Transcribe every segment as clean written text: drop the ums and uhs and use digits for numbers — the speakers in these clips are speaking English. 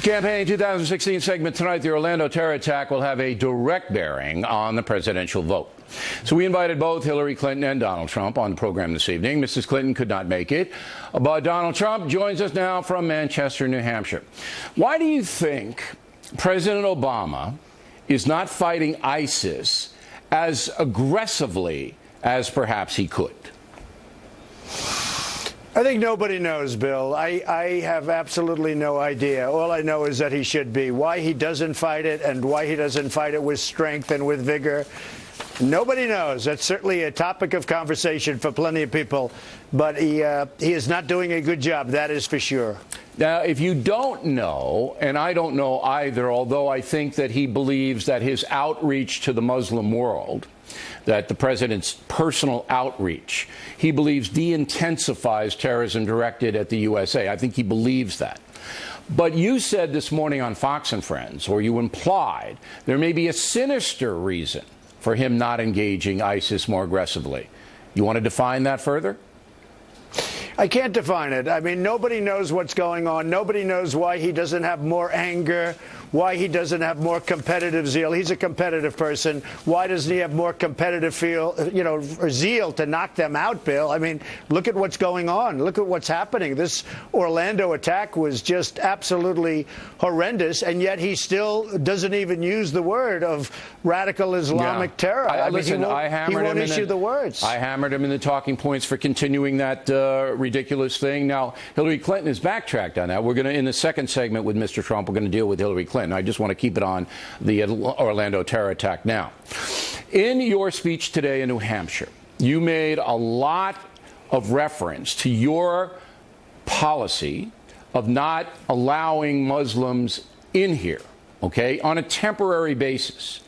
Campaign 2016 segment tonight. The Orlando terror attack will have a direct bearing on the presidential vote. So we invited both Hillary Clinton and Donald Trump on the program this evening. Mrs. Clinton could not make it, but Donald Trump joins us now from Manchester, New Hampshire. Why do you think President Obama is not fighting ISIS as aggressively as perhaps he could? I think nobody knows, Bill. I have absolutely no idea. All I know is that he should be. Why he doesn't fight it and why he doesn't fight it with strength and with vigor, nobody knows. That's certainly a topic of conversation for plenty of people. But he is not doing a good job, that is for sure. Now, if you don't know, and I don't know either, although I think that he believes that his outreach to the Muslim world, that the president's personal outreach, he believes de-intensifies terrorism directed at the USA. I think he believes that. But you said this morning on Fox and Friends, or you implied, there may be a sinister reason for him not engaging ISIS more aggressively. You want to define that further? I can't define it. I mean, nobody knows what's going on. Nobody knows why he doesn't have more anger, why he doesn't have more competitive zeal. He's a competitive person. Why doesn't he have more competitive zeal to knock them out, Bill? I mean, look at what's going on. Look at what's happening. This Orlando attack was just absolutely horrendous, and yet he still doesn't even use the word of radical Islamic terror. I mean, he won't issue the words. I hammered him in the talking points for continuing that ridiculous thing. Now, Hillary Clinton has backtracked on that. We're going to, in the second segment with Mr. Trump, we're going to deal with Hillary Clinton. I just want to keep it on the Orlando terror attack now. In your speech today in New Hampshire, you made a lot of reference to your policy of not allowing Muslims in here, okay, on a temporary basis.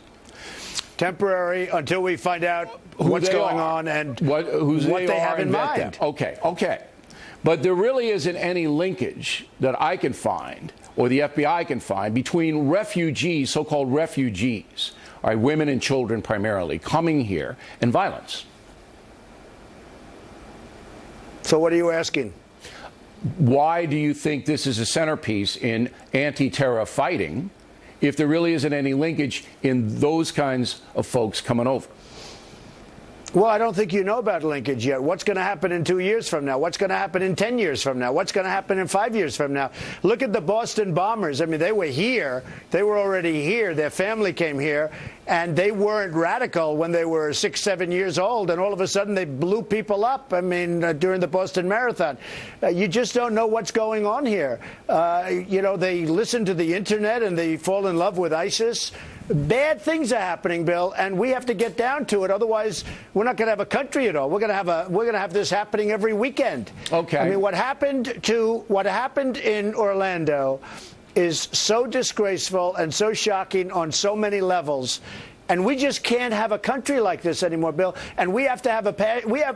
Temporary until we find out what's going on and what they have in mind. Okay. But there really isn't any linkage that I can find or the FBI can find between refugees, so-called refugees, all right, women and children primarily, coming here, and violence. So what are you asking? Why do you think this is a centerpiece in anti-terror fighting if there really isn't any linkage in those kinds of folks coming over? Well, I don't think you know about linkage yet. What's going to happen in 2 years from now? What's going to happen in 10 years from now? What's going to happen in 5 years from now? Look at the Boston bombers. I mean, they were here. They were already here. Their family came here, and they weren't radical when they were 6, 7 years old, and all of a sudden they blew people up, I mean, during the Boston Marathon. You just don't know what's going on here. They listen to the Internet, and they fall in love with ISIS. Bad things are happening, Bill, and we have to get down to it. Otherwise, we're not going to have a country at all. We're going to have this happening every weekend. Okay. I mean, what happened in Orlando is so disgraceful and so shocking on so many levels. And we just can't have a country like this anymore, Bill. And we have to have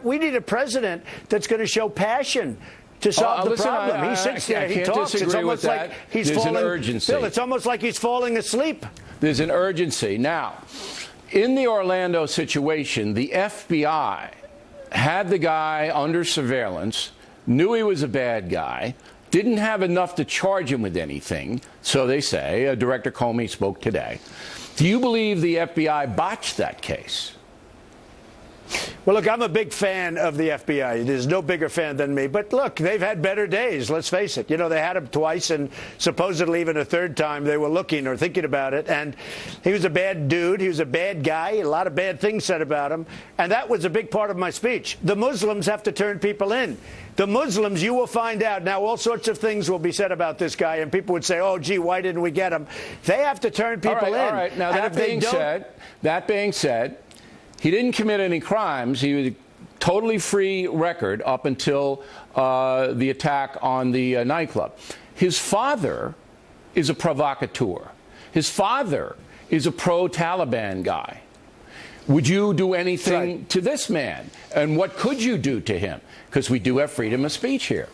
we need a president that's going to show passion to solve the problem. He sits there, he talks. It's almost like he's falling. There's an urgency. Bill, it's almost like he's falling asleep. There's an urgency. Now, in the Orlando situation, the FBI had the guy under surveillance, knew he was a bad guy, didn't have enough to charge him with anything, so they say. Director Comey spoke today. Do you believe the FBI botched that case? Well, look, I'm a big fan of the FBI. There's no bigger fan than me. But look, they've had better days, let's face it. You know, they had him twice, and supposedly even a third time they were looking or thinking about it. And he was a bad dude. He was a bad guy. A lot of bad things said about him. And that was a big part of my speech. The Muslims have to turn people in. The Muslims, you will find out. Now, all sorts of things will be said about this guy, and people would say, oh, gee, why didn't we get him? They have to turn people in. All right. Now, that being said, he didn't commit any crimes. He was a totally free record up until the attack on the nightclub. His father is a provocateur. His father is a pro-Taliban guy. Would you do anything to this man? And what could you do to him? Because we do have freedom of speech here.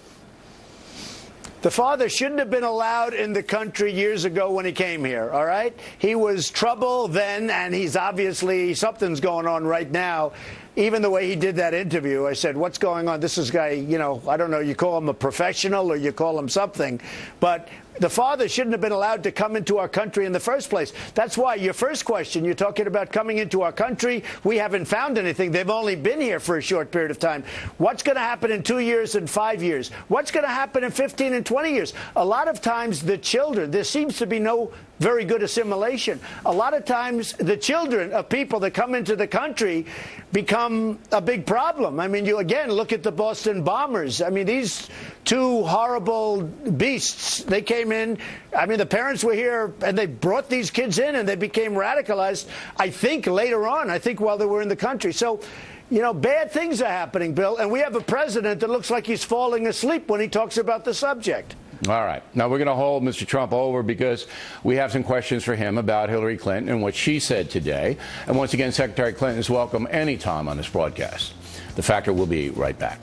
The father shouldn't have been allowed in the country years ago when he came here, all right? He was trouble then, and he's obviously, something's going on right now. even the way he did that interview, I said, what's going on? This is guy, you know, I don't know, you call him a professional or you call him something, but the father shouldn't have been allowed to come into our country in the first place. That's why your first question, you're talking about coming into our country. We haven't found anything. They've only been here for a short period of time. What's going to happen in 2 years and 5 years? What's going to happen in 15 and 20 years? A lot of times the children, there seems to be no very good assimilation. A lot of times the children of people that come into the country become a big problem. I mean, you again look at the Boston bombers. I mean, these two horrible beasts, they came in. I mean, the parents were here and they brought these kids in and they became radicalized, I think, later on, I think while they were in the country. So, you know, bad things are happening, Bill, and we have a president that looks like he's falling asleep when he talks about the subject. All right. Now, we're going to hold Mr. Trump over because we have some questions for him about Hillary Clinton and what she said today. And once again, Secretary Clinton is welcome anytime on this broadcast. The Factor will be right back.